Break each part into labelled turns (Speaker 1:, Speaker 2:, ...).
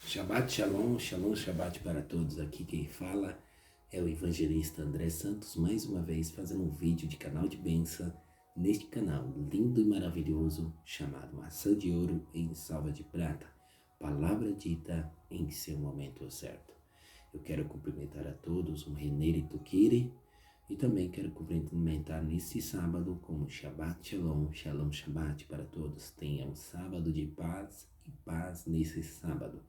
Speaker 1: Shabbat Shalom, Shalom Shabbat para todos. Aqui quem fala é o evangelista André Santos, mais uma vez fazendo um vídeo de canal de bênção neste canal lindo e maravilhoso chamado Maçã de Ouro em Salva de Prata, palavra dita em seu momento certo. Eu quero cumprimentar a todos, um Renere Tukiri, e também quero cumprimentar nesse sábado como Shabbat Shalom, Shalom Shabbat para todos. Tenham um sábado de paz e paz nesse sábado.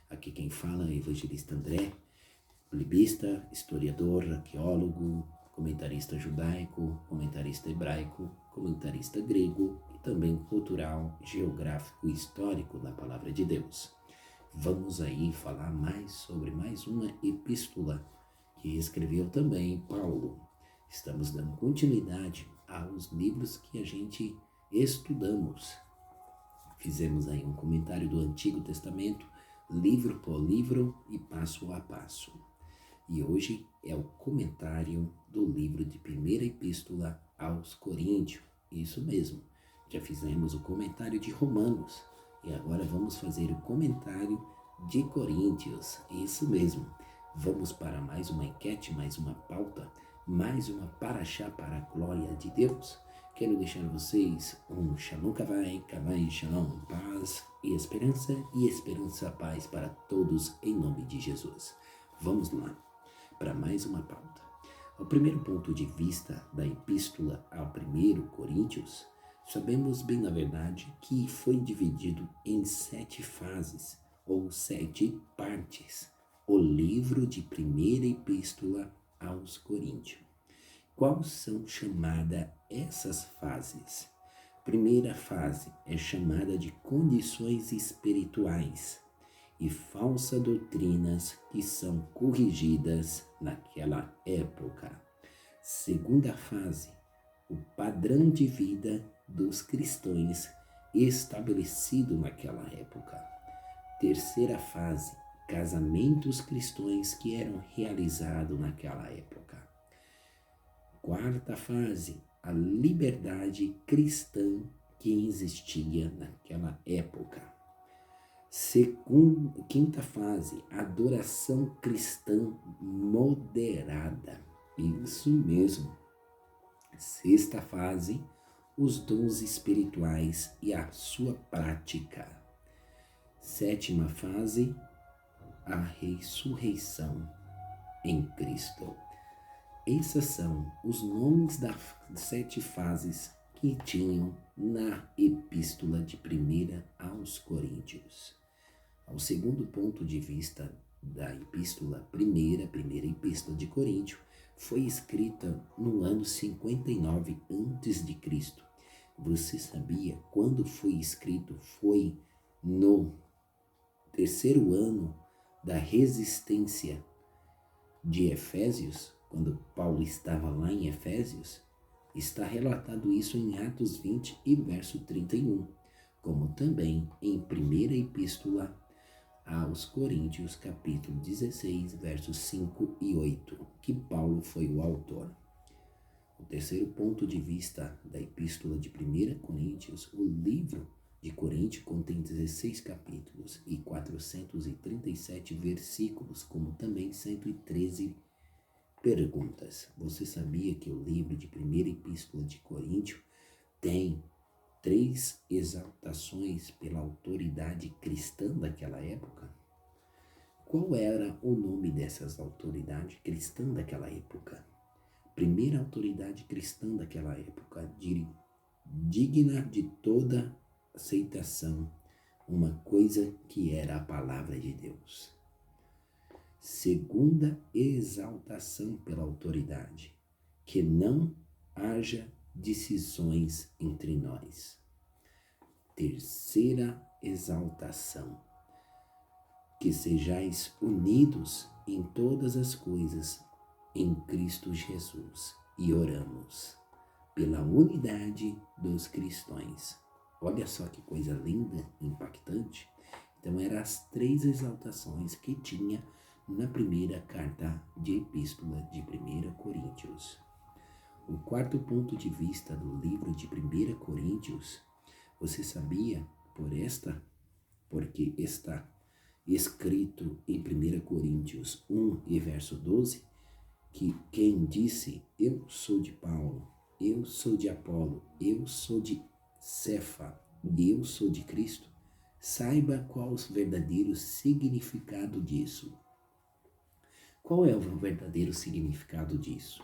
Speaker 1: Aqui quem fala é o evangelista André, biblista, historiador, arqueólogo, comentarista judaico, comentarista hebraico, comentarista grego e também cultural, geográfico e histórico da Palavra de Deus. Vamos aí falar mais sobre mais uma epístola que escreveu também Paulo. Estamos dando continuidade aos livros que a gente estudamos. Fizemos aí um comentário do Antigo Testamento, livro por livro e passo a passo. E hoje é o comentário do livro de primeira epístola aos Coríntios. Isso mesmo, já fizemos o comentário de Romanos e agora vamos fazer o comentário de Coríntios. Isso mesmo, vamos para mais uma enquete, mais uma pauta, mais uma paraxá para a glória de Deus. Quero deixar vocês um Shalom Kavai, Kavai Shalom, paz e esperança, paz para todos em nome de Jesus. Vamos lá para mais uma pauta. O primeiro ponto de vista da epístola ao 1 Coríntios, sabemos bem na verdade que foi dividido em 7 fases ou 7 partes, o livro de primeira epístola aos Coríntios. Quais são chamadas essas fases? Primeira fase é chamada de condições espirituais e falsas doutrinas que são corrigidas naquela época. Segunda fase, o padrão de vida dos cristãos estabelecido naquela época. Terceira fase, casamentos cristãos que eram realizados naquela época. Quarta fase, a liberdade cristã que existia naquela época. Quinta fase, adoração cristã moderada. Isso mesmo. Sexta fase, os dons espirituais e a sua prática. Sétima fase, a ressurreição em Cristo. Esses são os nomes das 7 fases que tinham na epístola de 1 aos Coríntios. Ao segundo ponto de vista da epístola, primeira epístola de Coríntios, foi escrita no ano 59 a.C. Você sabia quando foi escrito? Foi no 3º ano da resistência de Efésios, quando Paulo estava lá em Efésios. Está relatado isso em Atos 20 e verso 31, como também em primeira epístola aos Coríntios, capítulo 16, versos 5 e 8, que Paulo foi o autor. O terceiro ponto de vista da epístola de 1 Coríntios, o livro de Coríntios contém 16 capítulos e 437 versículos, como também 113 perguntas. Você sabia que o livro de primeira epístola de Coríntios tem 3 exaltações pela autoridade cristã daquela época? Qual era o nome dessas autoridades cristãs daquela época? Primeira autoridade cristã daquela época, digna de toda aceitação, uma coisa que era a palavra de Deus. Segunda exaltação pela autoridade, que não haja decisões entre nós. Terceira exaltação, que sejais unidos em todas as coisas em Cristo Jesus, e oramos pela unidade dos cristãos. Olha só que coisa linda, impactante. Então eram as 3 exaltações que tinha na primeira carta de epístola de 1 Coríntios. O quarto ponto de vista do livro de 1 Coríntios, você sabia porque está escrito em 1 Coríntios 1 e verso 12, que quem disse, eu sou de Paulo, eu sou de Apolo, eu sou de Cefa, e eu sou de Cristo, saiba qual o verdadeiro significado disso. Qual é o verdadeiro significado disso?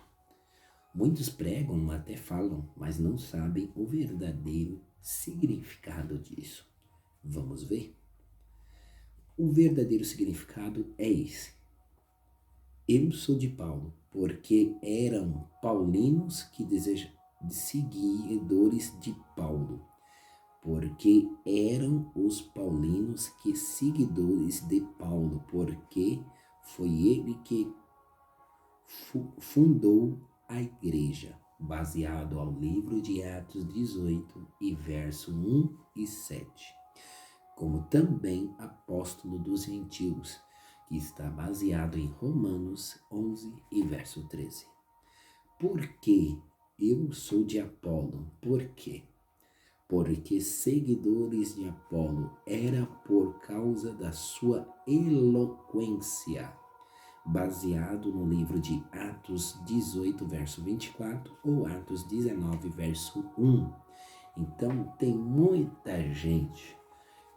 Speaker 1: Muitos pregam, até falam, mas não sabem o verdadeiro significado disso. Vamos ver? O verdadeiro significado é esse. Eu sou de Paulo, porque eram paulinos que desejam seguidores de Paulo. Porque eram os paulinos que seguidores de Paulo, porque foi ele que fundou a igreja, baseado ao livro de Atos 18 e verso 1 e 7, como também apóstolo dos gentios, que está baseado em Romanos 11 e verso 13. Por que eu sou de Apolo? Por quê? Porque seguidores de Apolo era por causa da sua eloquência, baseado no livro de Atos 18, verso 24 ou Atos 19, verso 1. Então, tem muita gente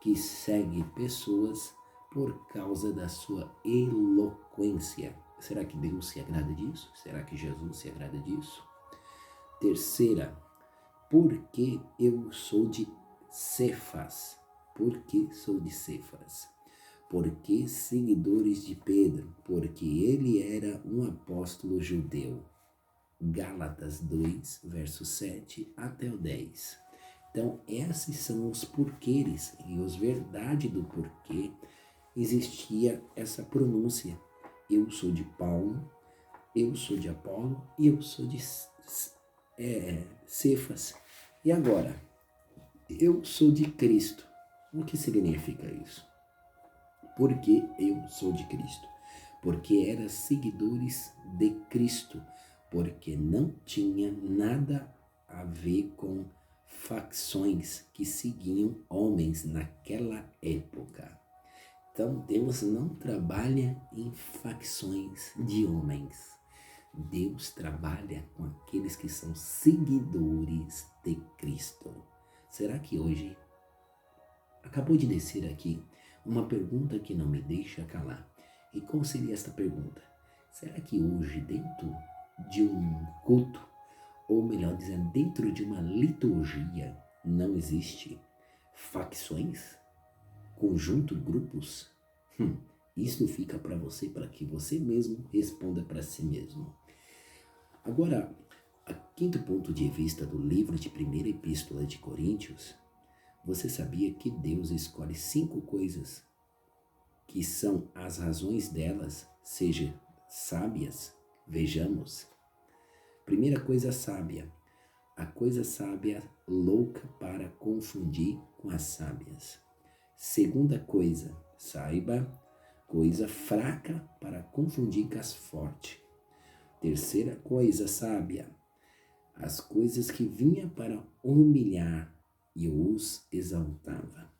Speaker 1: que segue pessoas por causa da sua eloquência. Será que Deus se agrada disso? Será que Jesus se agrada disso? Terceira, porque eu sou de Cefas? Por que sou de Cefas? Porque seguidores de Pedro? Porque ele era um apóstolo judeu. Gálatas 2, verso 7 até o 10. Então, esses são os porquês e os verdade do porquê existia essa pronúncia. Eu sou de Paulo, eu sou de Apolo e eu sou de Cefas. E agora, eu sou de Cristo. O que significa isso? Porque eu sou de Cristo. Porque eram seguidores de Cristo. Porque não tinha nada a ver com facções que seguiam homens naquela época. Então Deus não trabalha em facções de homens. Deus trabalha com aqueles que são seguidores de Cristo. Será que hoje acabou de descer aqui uma pergunta que não me deixa calar? E qual seria esta pergunta? Será que hoje, dentro de um culto, ou melhor dizendo, dentro de uma liturgia, não existe facções? Conjunto, grupos? Isso fica para você, para que você mesmo responda para si mesmo. Agora, a quinto ponto de vista do livro de 1ª Epístola de Coríntios, você sabia que Deus escolhe 5 coisas que são as razões delas, sejam sábias? Vejamos. Primeira coisa sábia. A coisa sábia louca para confundir com as sábias. Segunda coisa, saiba, coisa fraca para confundir com as fortes. Terceira coisa sábia, as coisas que vinham para humilhar e os exaltava.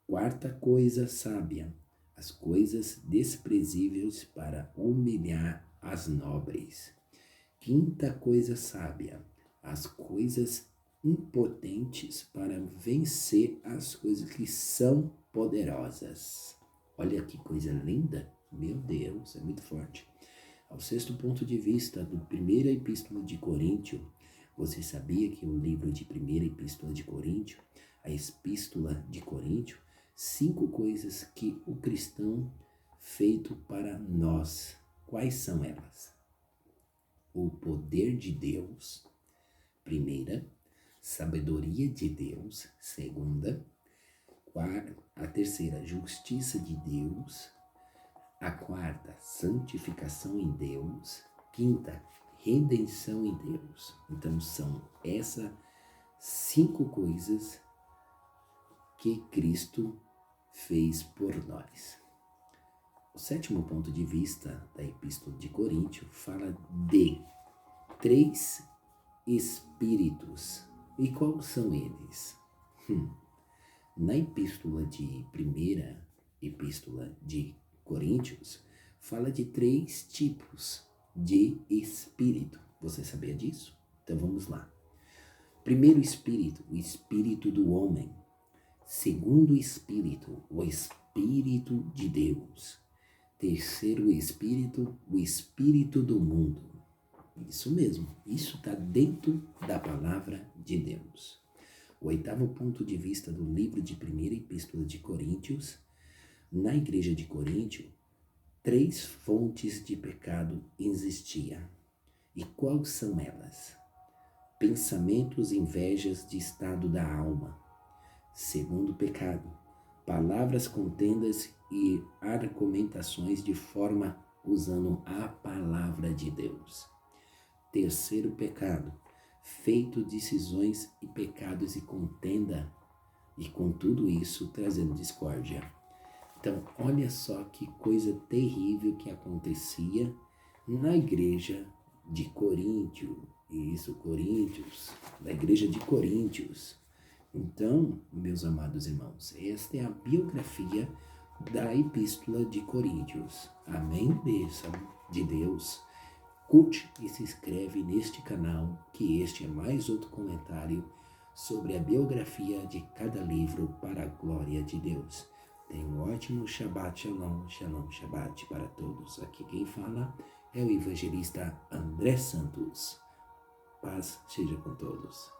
Speaker 1: Quarta coisa sábia, as coisas desprezíveis para humilhar as nobres. Quinta coisa sábia, as coisas impotentes para vencer as coisas que são poderosas. Olha que coisa linda, meu Deus, é muito forte. Ao sexto ponto de vista do 1ª Epístola de Coríntios, você sabia que o livro de 1ª Epístola de Coríntios, a Epístola de Coríntios, 5 coisas que o cristão feito para nós. Quais são elas? O poder de Deus, primeira. Sabedoria de Deus, segunda. A terceira, justiça de Deus. A quarta, santificação em Deus. Quinta, redenção em Deus. Então são essas 5 coisas que Cristo fez por nós. O sétimo ponto de vista da Epístola de Coríntios fala de 3 espíritos. E quais são eles? Na Epístola de 1 epístola de Coríntios, fala de 3 tipos de espírito. Você sabia disso? Então vamos lá. Primeiro espírito, o espírito do homem. Segundo espírito, o espírito de Deus. Terceiro espírito, o espírito do mundo. Isso mesmo, isso está dentro da palavra de Deus. O 8º ponto de vista do livro de 1ª epístola de Coríntios, na igreja de Coríntio, 3 fontes de pecado existiam. E quais são elas? Pensamentos e invejas de estado da alma. Segundo pecado, palavras contendas e argumentações de forma usando a palavra de Deus. Terceiro pecado, feito decisões e pecados e contenda, e com tudo isso trazendo discórdia. Então, olha só que coisa terrível que acontecia na igreja de Coríntio. Isso, Coríntios, na igreja de Coríntios. Então, meus amados irmãos, esta é a biografia da epístola de Coríntios. Amém? Bênção de Deus. Curte e se inscreve neste canal, que este é mais outro comentário sobre a biografia de cada livro para a glória de Deus. Tenha um ótimo Shabbat Shalom, Shalom Shabbat para todos. Aqui quem fala é o evangelista André Santos. Paz seja com todos.